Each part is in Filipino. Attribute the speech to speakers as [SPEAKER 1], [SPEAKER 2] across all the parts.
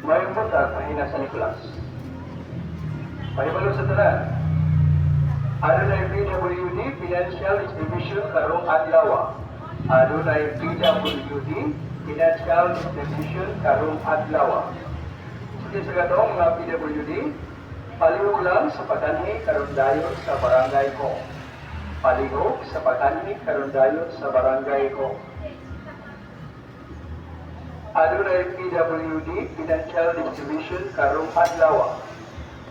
[SPEAKER 1] Mayroon po sa kahina sa Nicolas. Pahibalo sa tanan. Adunay PWD Financial Distribution karong adlaw. Adunay PWD Financial Distribution karong adlaw. Sige sa gatong mga PWD, palihog lang sa patanhi karong dayon sa barangay ko. Palihog sa patanhi karong dayon sa barangay ko. Adunay PWD Financial Distribution karong adlaw.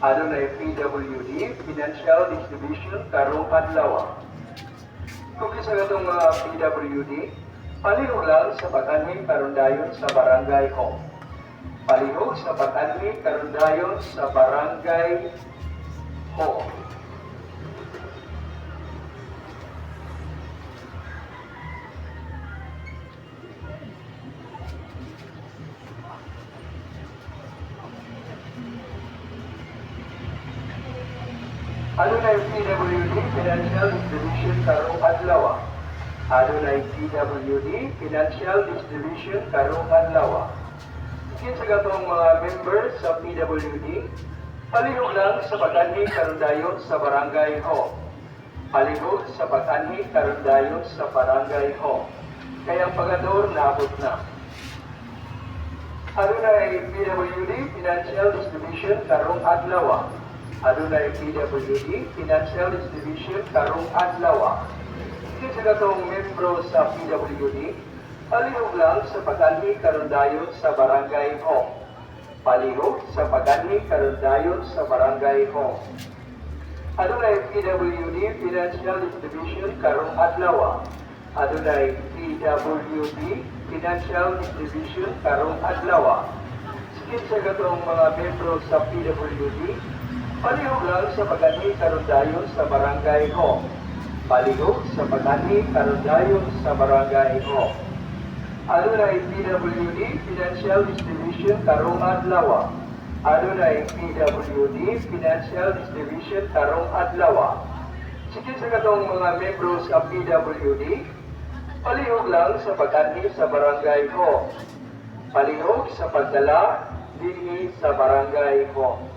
[SPEAKER 1] Adunay PWD Financial Distribution karong adlaw. Kung isa gatong mga PWD, palihog lang sa patanhi karong dayon sa barangay ko. Palihog sa patanhi karong dayon sa barangay ko. Adunay PWD Financial Distribution karong adlaw. Adunay PWD Financial Distribution karong adlaw. Sige sa gatong mga members sa PWD, palihog lang sa patanhi karong dayon sa barangay ho. Palihog sa patanhi karong dayon sa barangay ho. Kaya ang pagador naabot na. Adunay PWD Financial Distribution karong adlaw. Adunay PWD Financial Distribution karong adlaw. Sige sa gatong membro sa PWD, palihog lang sa patanhi karong dayon sa barangay ho. Palihog sa patanhi karong dayon sa barangay ho. Adunay PWD Financial Distribution karong adlaw. Adunay PWD Financial Distribution karong adlaw. Sige sa gatong mga membro sa PWD, palihog lang sa patanhi karong dayon sa barangay ho. Palihog sa patanhi karong dayon sa barangay ho. Adunay PWD Financial Distribution karong adlaw. Adunay PWD Financial Distribution karong adlaw. Sige sa katong mga membro sa PWD, palihog lang sa patanhi sa barangay ho. Palihog sa pagdala dinhi sa barangay ho.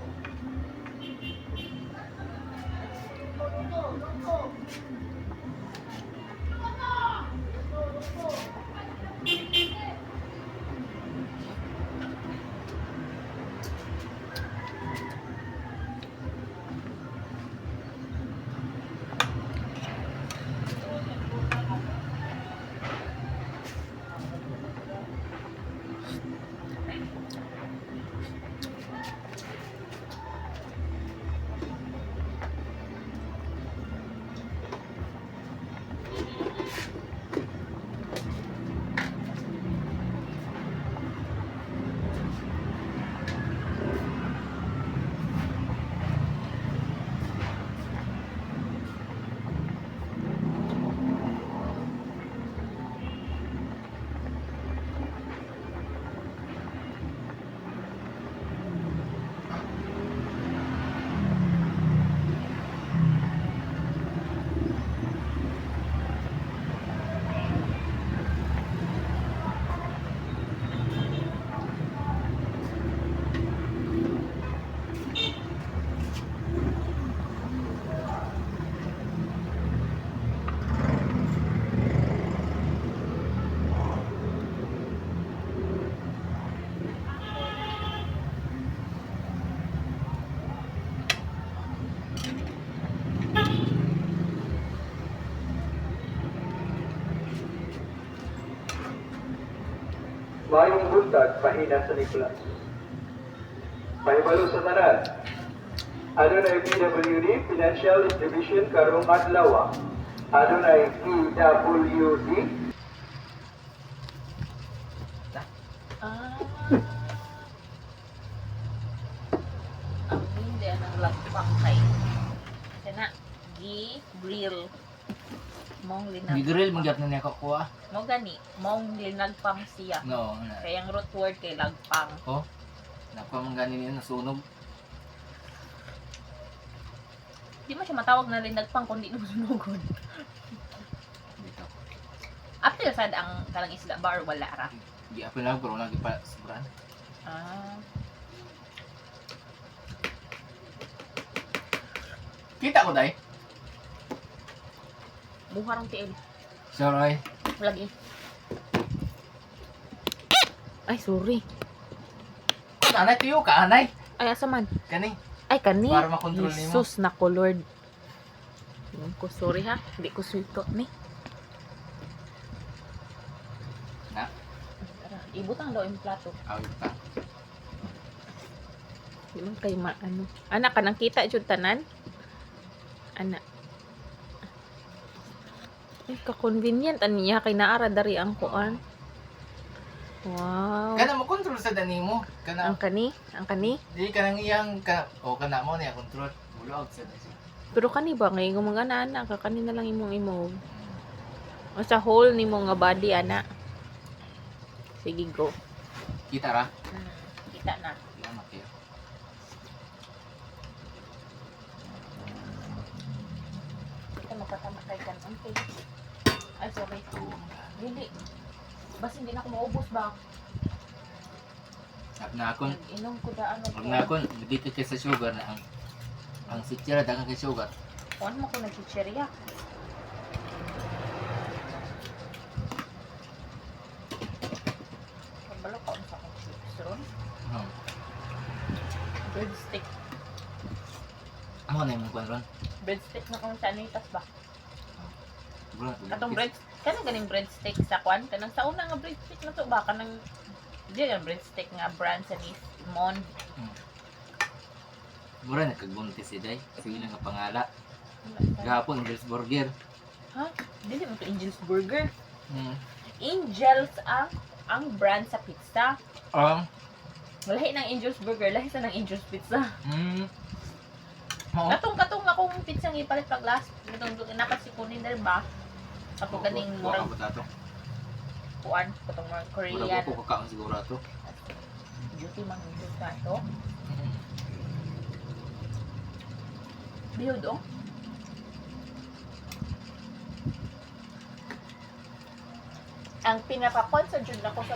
[SPEAKER 1] Mayong buntag pahina sa Nicolas. Mahibalo sa tanan. Adunay PWD Financial Distribution karong adlaw. Adunay PWD.
[SPEAKER 2] Ah. Ang hindi ang lagpak kay. Kana gi-grill. Mong linag.
[SPEAKER 3] Gigrill mo gyud na niya ko kuha.
[SPEAKER 2] Mo gani, mong linagpang siya.
[SPEAKER 3] No, na.
[SPEAKER 2] Kaya ang root word kay lagpang.
[SPEAKER 3] Oh. Nakuha mong ganin niya nasunog.
[SPEAKER 2] Di mo siya matawag na linagpang kundi mo sunugod.
[SPEAKER 3] Dito.
[SPEAKER 2] After sad ang kalang isda ba or wala ra?
[SPEAKER 3] Di apil lang pero lagi pa sobran.
[SPEAKER 2] Ah.
[SPEAKER 3] Kita ko dai.
[SPEAKER 2] Buharang tiil.
[SPEAKER 3] Sorry.
[SPEAKER 2] Lagi. Ay, sorry.
[SPEAKER 3] Anay tuyo ka anay.
[SPEAKER 2] Ay, asa man?
[SPEAKER 3] Kani.
[SPEAKER 2] Ay, kani.
[SPEAKER 3] Para makontrol nimo.
[SPEAKER 2] Jesus na ko, Lord. Hindi ko, sorry ha. Hindi ko swito ni.
[SPEAKER 3] Na.
[SPEAKER 2] Tara, ibutang daw yung plato.
[SPEAKER 3] Awit ta.
[SPEAKER 2] Di man kay ano. Anak, kanang kita jud tanan? Anak. Ay, ka-convenient. Aniya, kay naara dari ang kuan. Wow.
[SPEAKER 3] Kana mo control sa dani mo. Kana
[SPEAKER 2] Ang kani? Ang kani?
[SPEAKER 3] di kanang iyang ka o kana mo niya control. Bulog sa dani.
[SPEAKER 2] Pero kani ba? Ngayon kung mga anak, kani na lang imong imo. O sa whole ni mo nga body, anak. Sige, go.
[SPEAKER 3] Kita ra.
[SPEAKER 2] Kita na.
[SPEAKER 3] Yan makaya.
[SPEAKER 2] Kita magpatama kay kan. Okay. Ay, sorry. Hindi. Basta hindi na ako maubos ba?
[SPEAKER 3] Sap na akon.
[SPEAKER 2] Nag-inom ko da ano.
[SPEAKER 3] Pag na akon dito kay sa sugar na ang sitsira dagang kay sugar.
[SPEAKER 2] Kuan mo ko nag-chicherya. Kabalo ka sa akong chips ron.
[SPEAKER 3] Hmm.
[SPEAKER 2] Breadstick.
[SPEAKER 3] Amo na yung kwan ron.
[SPEAKER 2] Breadstick na kung saan itas ba?
[SPEAKER 3] Bulog.
[SPEAKER 2] Katong bread, kanang ganing breadstick sa kwan, kanang sa una nga breadstick na to ba kanang di ang breadstick nga brand sa ni Mon.
[SPEAKER 3] Mura nagkagbuntis si Day. Sige lang nga pangala. Gahapon Angel's Burger.
[SPEAKER 2] Ha? Dili mo to Angel's Burger.
[SPEAKER 3] Hmm.
[SPEAKER 2] Angels ang brand sa pizza. Lahi ng Angel's Burger, lahi sa ng Angel's Pizza.
[SPEAKER 3] Hmm. Oo.
[SPEAKER 2] Katong akong pizza ng ipalit pag last. Itong napat si Kunin na ba? Ako ganing murag
[SPEAKER 3] Wala ko
[SPEAKER 2] kuan, katong mga
[SPEAKER 3] Wala
[SPEAKER 2] Korean.
[SPEAKER 3] ko kakaon siguro ato.
[SPEAKER 2] Beauty mang ito sa ito. Bihod oh. Ang pinapakon sa jud nako sa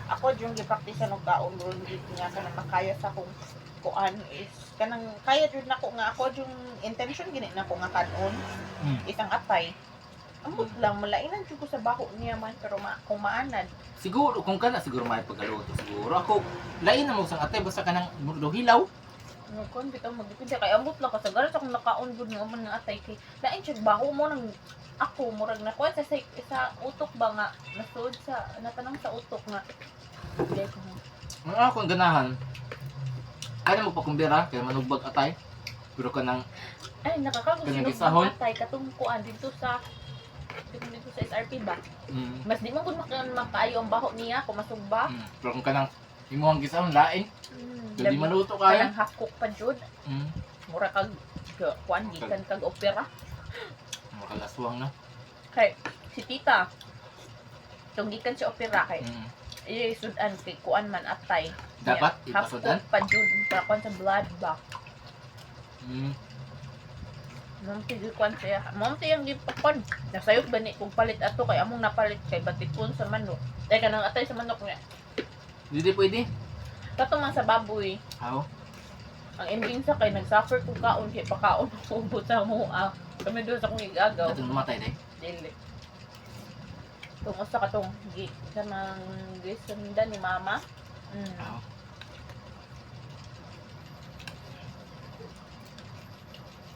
[SPEAKER 2] ako jud gi-practice ng kaon ron gid nga kanang makaya sa akong kuan is kanang kaya jud nako nga ako jud intention gini nako nga kanon isang atay. Ambot lang malainan jud ko sa baho niya man pero kung maanad.
[SPEAKER 3] Siguro kung kana siguro may pagkaluto siguro ako lain na mo sang atay basta kanang murdo hilaw.
[SPEAKER 2] Nga kon bitaw magdepende kay ambot lang ka sa garas akong nakaon gud nga man nga atay kay lain jud baho mo nang ako murag na kuan sa utok ba nga nasud sa natanong sa utok nga. Dili ko.
[SPEAKER 3] Ang akong ganahan kaya mo pa kumbira kaya manugbag atay. Pero kanang
[SPEAKER 2] Ay, nakakagusto
[SPEAKER 3] Gisahon?
[SPEAKER 2] ng atay katong kuan dito sa SRP ba? Mas di mo gud makaayo ang baho niya kung masugba.
[SPEAKER 3] Pero kung kanang imuhang gisahon lain, jadi maluto kaya.
[SPEAKER 2] Kanang hakok pa jud. Mura kag kuan gikan kag opera.
[SPEAKER 3] Makalaswang na.
[SPEAKER 2] Kay si tita tong gikan si opera kay sudan kay kuan man atay.
[SPEAKER 3] Dapat
[SPEAKER 2] Yeah,
[SPEAKER 3] ipasudan.
[SPEAKER 2] hakok pa jud para kuan sa blood ba. Mong tigil kuan siya. Mong tiyang gipakon. Nasayop ba ni kung palit ato kay among napalit kay batipon sa manok. Kay kanang atay sa manok niya.
[SPEAKER 3] Hindi pwede.
[SPEAKER 2] Kato man sa baboy.
[SPEAKER 3] How?
[SPEAKER 2] Ang ending sa kay nagsuffer ko kaon kay pakaon ko ubot sa mua. Kami doon sa kong igagaw.
[SPEAKER 3] Katong namatay day.
[SPEAKER 2] Dili. Tungo sa katong kanang gisundan ni mama.
[SPEAKER 3] How?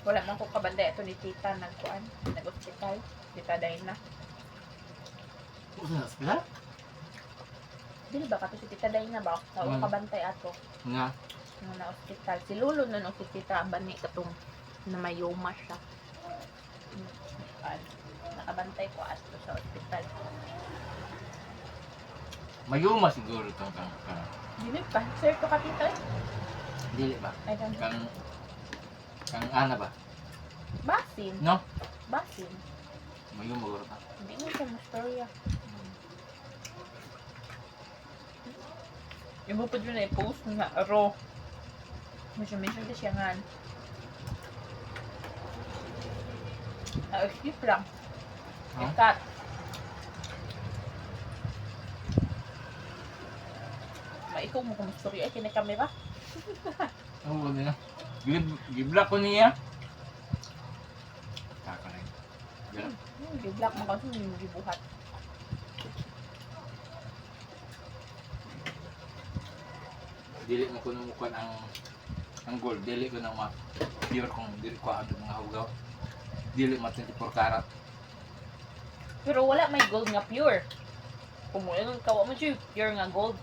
[SPEAKER 2] Wala man ko kabanda ito ni tita nagkuan, nag-hospital. Tita Dayna.
[SPEAKER 3] Usa sa ospital?
[SPEAKER 2] Dili ba kato si Tita Dayna ba? Sa
[SPEAKER 3] Mm.
[SPEAKER 2] kabantay ato.
[SPEAKER 3] Nga.
[SPEAKER 2] Nga na ospital. Si Lolo na no si Tita Bani katong na mayoma siya. Nakabantay ko ato sa ospital.
[SPEAKER 3] Mayuma siguro itong kang
[SPEAKER 2] Dili pa. Sir to ka Tita?
[SPEAKER 3] dili ba?
[SPEAKER 2] I don't know.
[SPEAKER 3] Kang ana ba?
[SPEAKER 2] Basin.
[SPEAKER 3] No?
[SPEAKER 2] Basin.
[SPEAKER 3] Mayuma siguro ka.
[SPEAKER 2] Hindi mo siya mastorya. Yung mo pa dyan na i-post nga aro. Mention ka siya nga. Excuse lang.
[SPEAKER 3] Huh?
[SPEAKER 2] Cut. Ikaw mo kung story ay kinay kami ba?
[SPEAKER 3] Oo, na. Giblock ko niya. Kakaray. Gala.
[SPEAKER 2] Gi-block mo kasi hindi mo gibuhat.
[SPEAKER 3] Dili mo kuno mukuan ang gold. Dili ko na pure kung dili ko ano mga hugaw. Dili mo 24 karat.
[SPEAKER 2] Pero wala may gold nga pure. Kung mo yung kawa mo siya pure nga gold.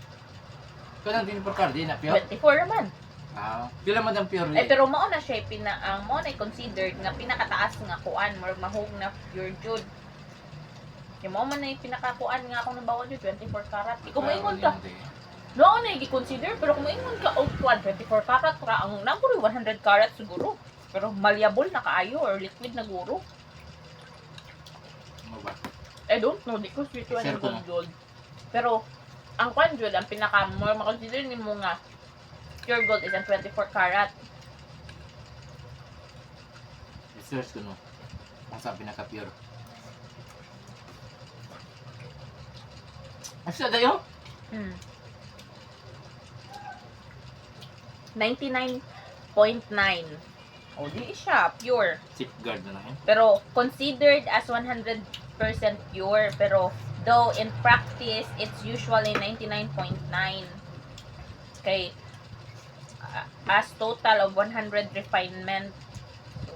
[SPEAKER 3] Kanang 24 karat di na pure.
[SPEAKER 2] 24 naman.
[SPEAKER 3] Ah, pila man ang pure.
[SPEAKER 2] Ay pero mao na siya ang mao na considered nga pinakataas nga kuan more mahog na pure jud. Yung mao man na pinakakuan nga akong nabawan jud 24 karat. Ikaw maingon ka. No, na i-consider pero kung maingon ka og kuan 24 karat ra ang number 100 karat siguro. Pero malleable na kaayo or liquid na guro.
[SPEAKER 3] Ano ba?
[SPEAKER 2] I don't know, di ko sweet one
[SPEAKER 3] Share
[SPEAKER 2] yung
[SPEAKER 3] ko na.
[SPEAKER 2] gold. Pero ang kuan jud ang pinaka more ma-consider nimo nga pure gold is ang 24 karat.
[SPEAKER 3] Research ko no. Kung saan pinaka-pure. Asa dayo?
[SPEAKER 2] Hmm. 99.9. O, di siya pure.
[SPEAKER 3] Safeguard na lang yun.
[SPEAKER 2] Pero considered as 100% pure. Pero though in practice, it's usually 99.9. Okay. As total of 100 refinement. So,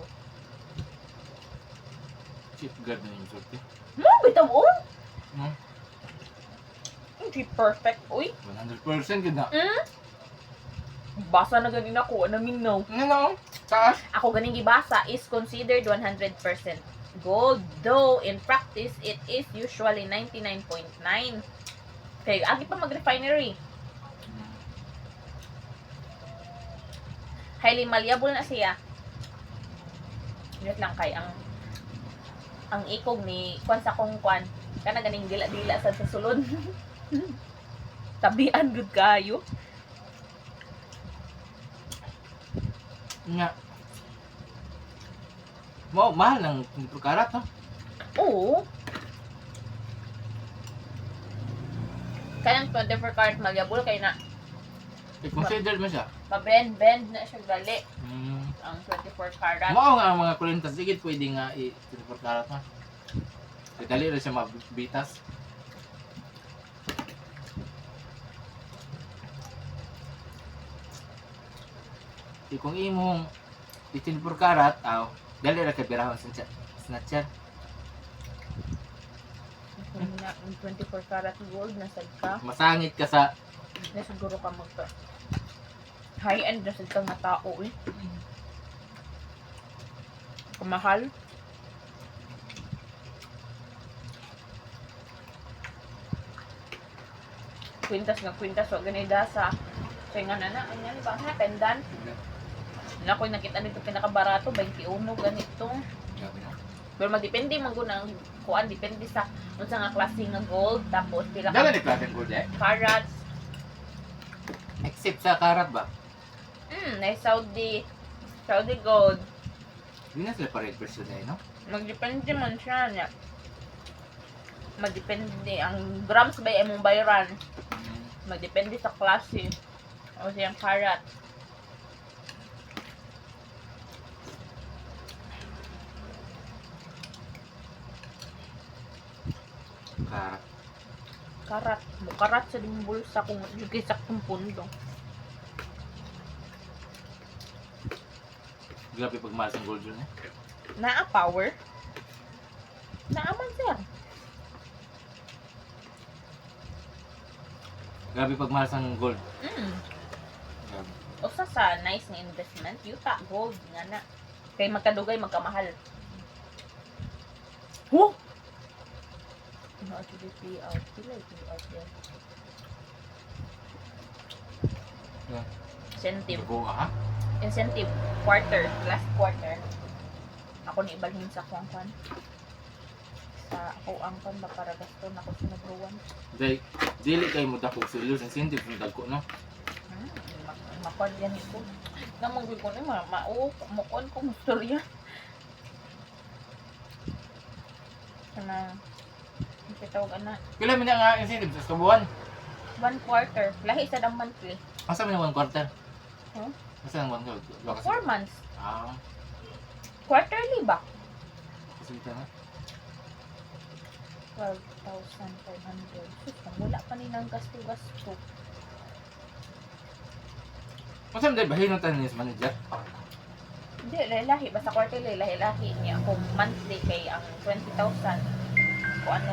[SPEAKER 3] Safeguard na yung sorte.
[SPEAKER 2] mo, bitaw mo?
[SPEAKER 3] No?
[SPEAKER 2] Hindi perfect. Uy,
[SPEAKER 3] 100% yun na.
[SPEAKER 2] basa na ganin ako. Ano minaw?
[SPEAKER 3] Ano? Taas?
[SPEAKER 2] Ako ganing gibasa is considered 100% gold. Though, in practice, it is usually 99.9. Okay, agi pa mag-refinery. Highly malleable na siya. Yun lang kay ang ikog ni kwan sa kong kwan. Kana ganing dila-dila sa sulod. Tabian good kayo.
[SPEAKER 3] Nga. Mahal ng 24 karat, no?
[SPEAKER 2] Oo. Kanang 24 karat malleable kay na
[SPEAKER 3] I-consider mo siya.
[SPEAKER 2] pa-bend na siya gali
[SPEAKER 3] Hmm.
[SPEAKER 2] ang 24 karat.
[SPEAKER 3] Mao nga ang mga kulintas sigit pwede nga i-24 karat na. Dali rin siya mabitas. Kung imong 24 karat, dali ra kay birahon sa snatcher.
[SPEAKER 2] Kung na ang 24 karat gold nasa ka,
[SPEAKER 3] Masangit ka sa
[SPEAKER 2] na siguro ka magka high end na sa nga tao eh. Kamahal. Kwintas, wag ganida sa nga na ang yan ba ha, pendan. Na ko nakita nito pinakabarato 21 ganito.
[SPEAKER 3] Grabe na.
[SPEAKER 2] Pero magdepende man gud ang kuan depende sa unsa nga klase nga gold tapos pila
[SPEAKER 3] Dala
[SPEAKER 2] ka
[SPEAKER 3] ni klase gold eh.
[SPEAKER 2] carats.
[SPEAKER 3] Except sa karat ba?
[SPEAKER 2] Na Saudi gold.
[SPEAKER 3] Hindi na sila pa-red person eh, no?
[SPEAKER 2] Magdepende man siya niya. Magdepende ang grams ba imong bayaran. Magdepende sa klase. O siyang karat.
[SPEAKER 3] Karat.
[SPEAKER 2] Karat. Karat sa dimong bulsa kung yung saktong pundo.
[SPEAKER 3] Grabe pagmahal sa gold yun eh.
[SPEAKER 2] Naa power. Naaman sir.
[SPEAKER 3] Grabe pagmahal sa gold. Grabe.
[SPEAKER 2] Usa sa nice nga investment, yuta gold nga na. Kay magkadugay magkamahal. Huh! No, actually pay out. Pila pay out yan.
[SPEAKER 3] Yeah.
[SPEAKER 2] Incentive.
[SPEAKER 3] Dugo ha?
[SPEAKER 2] Incentive. Quarter. Last quarter. Ako ni ibalhin sa kwan. Sa ako ang kwan ba para gasto na ako sa nagruwan.
[SPEAKER 3] Dili kayo mo dako sa ilos incentive mo dako no.
[SPEAKER 2] Makwan yan ko. Namang ko ni mukon ko istorya. Kana kitawag ana.
[SPEAKER 3] Pila man nga incentive sa kabuan?
[SPEAKER 2] 1 quarter. Lahi sa dang monthly.
[SPEAKER 3] Asa man yung 1 quarter?
[SPEAKER 2] Huh?
[SPEAKER 3] Asa ang 1 quarter?
[SPEAKER 2] 4 months.
[SPEAKER 3] Ah,
[SPEAKER 2] Quarterly ba?
[SPEAKER 3] kasi ito na.
[SPEAKER 2] 12,500. Sus, wala pa nilang gasto-gasto.
[SPEAKER 3] Masa man dahil bahinon tayo ni manager?
[SPEAKER 2] Hindi, lahi. Basta quarterly, lahi-lahi niya. Kung monthly kay ang 20,000, kung ano,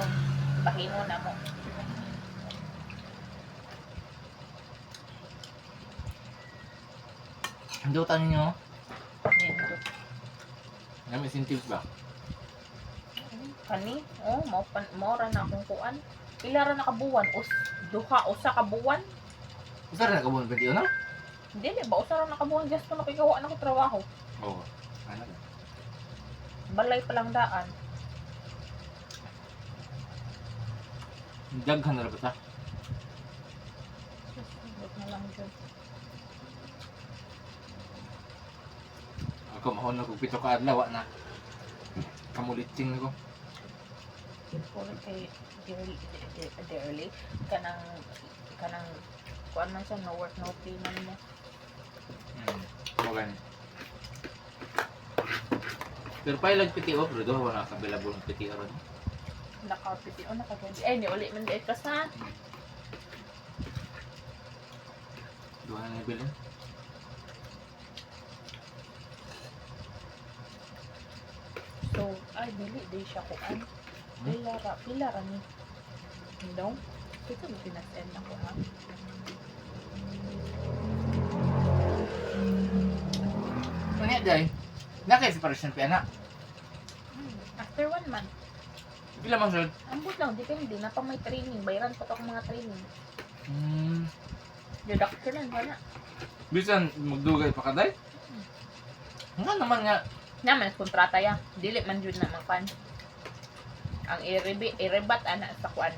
[SPEAKER 2] bahino na mo.
[SPEAKER 3] Hindi ko tanin nyo.
[SPEAKER 2] Nindot.
[SPEAKER 3] May incentives ba?
[SPEAKER 2] Kani, mo ra na akong kuan. Pila ra na kabuwan? Usa ka buwan?
[SPEAKER 3] Usa rin nakabuhan 21 no?
[SPEAKER 2] Dili ba? Usa ra na kabuwan. Gasto na kagawa na ko trabaho.
[SPEAKER 3] Oo. Ano ba?
[SPEAKER 2] Balay pa lang daan.
[SPEAKER 3] Daghan na rin ba ta?
[SPEAKER 2] Huwag na lang dyan.
[SPEAKER 3] Ako mahon na kung 7 ka adlaw wa na. Kamuliting ko.
[SPEAKER 2] Puro kay dearly. Kanang kuan man siya, no work, no pay man mo.
[SPEAKER 3] Mga pero pa ilang PTO, pero doon wala ka available ng PTO ron.
[SPEAKER 2] Naka-PTO, naka-20. Ay, ni uli man dahil ka sa.
[SPEAKER 3] Doon na nibilin.
[SPEAKER 2] So, ay, dili, di siya kuan. Pila ra ni. No? Ito mo pinag-send ako ha.
[SPEAKER 3] Unya day. Nakay separation pa na.
[SPEAKER 2] After 1 month.
[SPEAKER 3] Pila man sir?
[SPEAKER 2] Ambot lang, depende. Na pa may training. Bayaran pa to mga training.
[SPEAKER 3] Hmm.
[SPEAKER 2] Deduction lang, wala.
[SPEAKER 3] Bisan magdugay pa kaday? Nga naman nga.
[SPEAKER 2] Naman, kontrata ya. Dili man yun na mapan. Ang irebat ana sa kuan.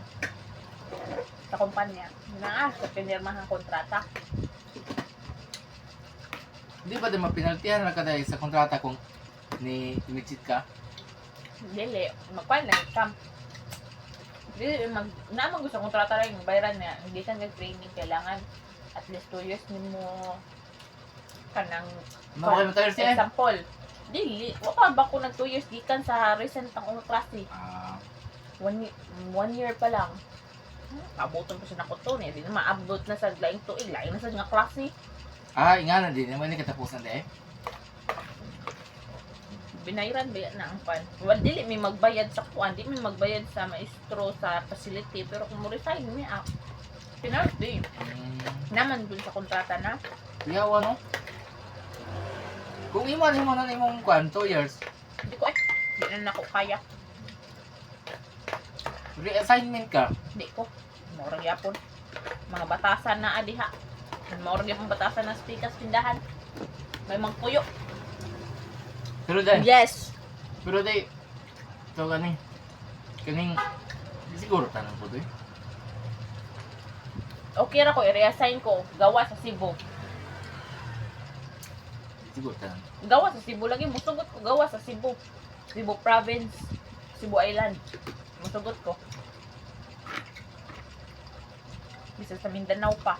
[SPEAKER 2] Sa kumpanya. Na sa pinirmahang kontrata.
[SPEAKER 3] Di ba di mapinaltihan na kaday sa kontrata kung ni-cheat ka?
[SPEAKER 2] Dili, magkuan na kam. Dili naman gusto kontrata rin bayaran niya. Hindi ka nag-training kailangan at least 2 years nimo kanang
[SPEAKER 3] Mabakay mo tayo siya?
[SPEAKER 2] example. Dili, wa ba ko nag 2 years gikan sa recent ang klase.
[SPEAKER 3] Ah.
[SPEAKER 2] 1 year pa lang. Abuton pa siya na kuto niya. Di na maabot na sa laing tuig. Laing na sa nga klase.
[SPEAKER 3] Ah, nga na din. Naman ni katapusan de eh.
[SPEAKER 2] Binayran ba na ang pan? Well, dili may magbayad sa kuan. Di may magbayad sa maestro sa facility. Pero kung mo resign may penalty. Naman dun sa kontrata na.
[SPEAKER 3] Yawa no? Kung iman na imong kwan, 2 years.
[SPEAKER 2] Hindi ko di na ako kaya.
[SPEAKER 3] Reassignment ka.
[SPEAKER 2] Hindi ko. Maurang yapon. Mga batasan na adiha. Maurang yapon batasan na speakers tindahan. May magpuyo.
[SPEAKER 3] Pero dahil,
[SPEAKER 2] Yes.
[SPEAKER 3] pero dahil, ito kaning, di siguro tanong po to eh.
[SPEAKER 2] Okay ra ko, i-reassign ko. Gawa sa Cebu.
[SPEAKER 3] Di siguro tanong.
[SPEAKER 2] Gawa sa Cebu lagi. Musugot ko gawa sa Cebu. Cebu Province. Cebu Island. Musugot ko. Bisa sa Mindanao pa.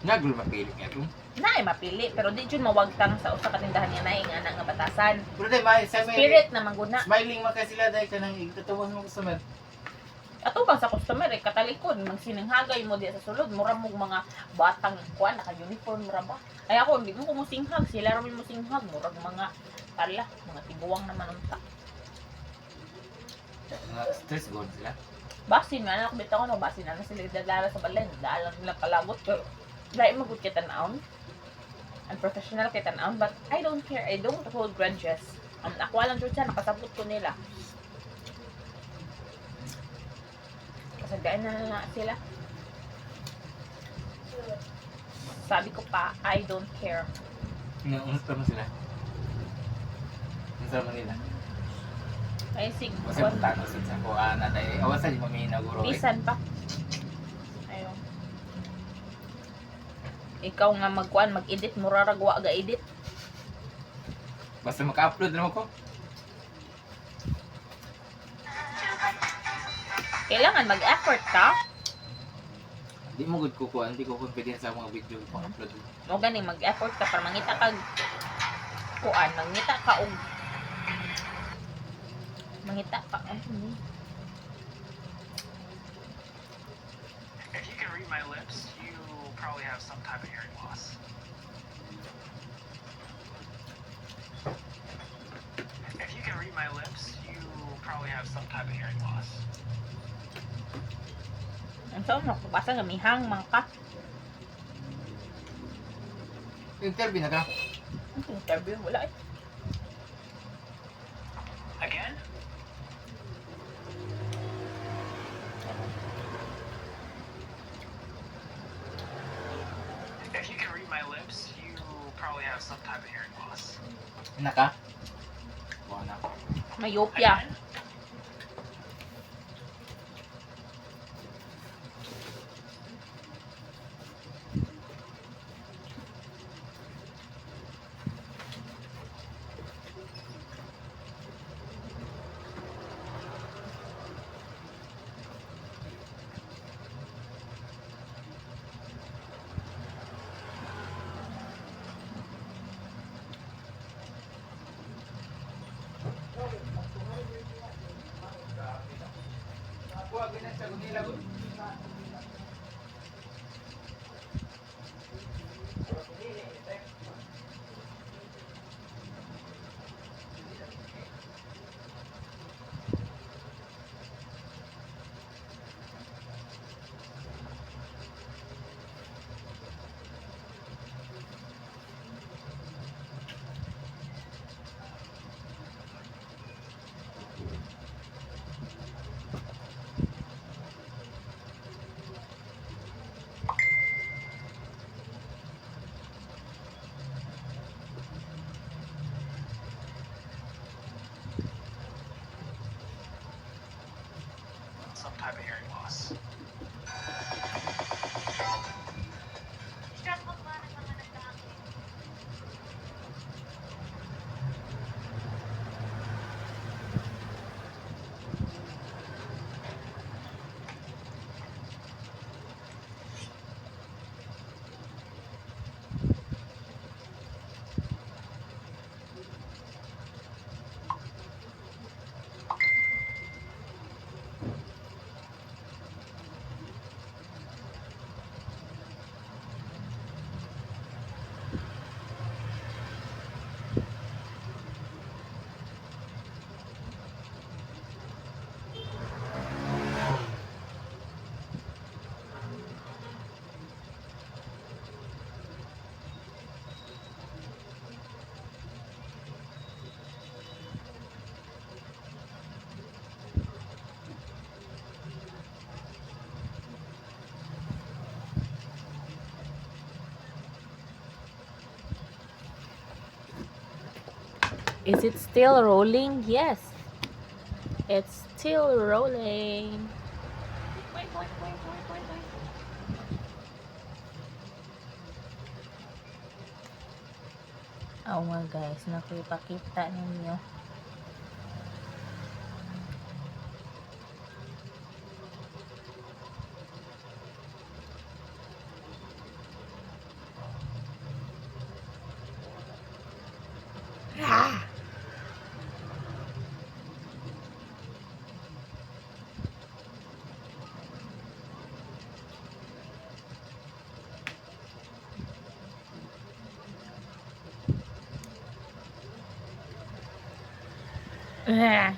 [SPEAKER 3] Nagul mapili ka kung.
[SPEAKER 2] Naay mapili. Pero di dyan mawagtang sa usa ka tindahan nga naay nga nga batasan.
[SPEAKER 3] Pero dahil, may
[SPEAKER 2] Spirit na mangguna.
[SPEAKER 3] smiling man kay sila dahil ka nang ikatuwas mo customer.
[SPEAKER 2] Ato bang sa customer katalikod magsininghagay mo diya sa sulod mura mo mga batang kuan naka-uniform mura ba. Ay ako hindi mo musinghag sila ra mo musinghag murag mga tala mga tiguang naman unta.
[SPEAKER 3] Mga stress gold sila.
[SPEAKER 2] Basin man ako bitaw no, basin na sila dadala sa balay, dala nila palabot ko. Dahil magud kita naon. Unprofessional kita naon, but I don't care. I don't hold grudges. Ako lang jud siya nakasabot ko nila. Kasagaan na sila. Sabi ko pa, I don't care.
[SPEAKER 3] Unsa man sila? Unsa man nila?
[SPEAKER 2] Ay, sig.
[SPEAKER 3] Kasi magtano sa ko ana dai. Awas sa di mamina guro.
[SPEAKER 2] Bisan pa. Ayun. Ikaw nga magkuan, mag-edit, muraragwa ga edit.
[SPEAKER 3] Basta maka-upload naman ko.
[SPEAKER 2] Kailangan mag-effort ka.
[SPEAKER 3] Di mo good kukuha, hindi ko confident sa mga video ko upload.
[SPEAKER 2] O gani, mag-effort ka para mangita kag kuan, mangita ka og mangita ka.
[SPEAKER 4] If you can read my lips, you probably have some type of hearing loss. If you can read my lips, you probably have some type of hearing loss.
[SPEAKER 2] Ang so, basta gamihang mangka.
[SPEAKER 3] Interview na ka.
[SPEAKER 2] Ang interview, wala eh.
[SPEAKER 4] Again? If you can read my lips, you probably have some type of hearing loss.
[SPEAKER 3] Ina ka? Buwan na.
[SPEAKER 2] Mayopia.
[SPEAKER 4] Again? Some type of hearing loss.
[SPEAKER 2] Is it still rolling? Yes. It's still rolling. Oo nga guys, nakipakita ninyo. Ah.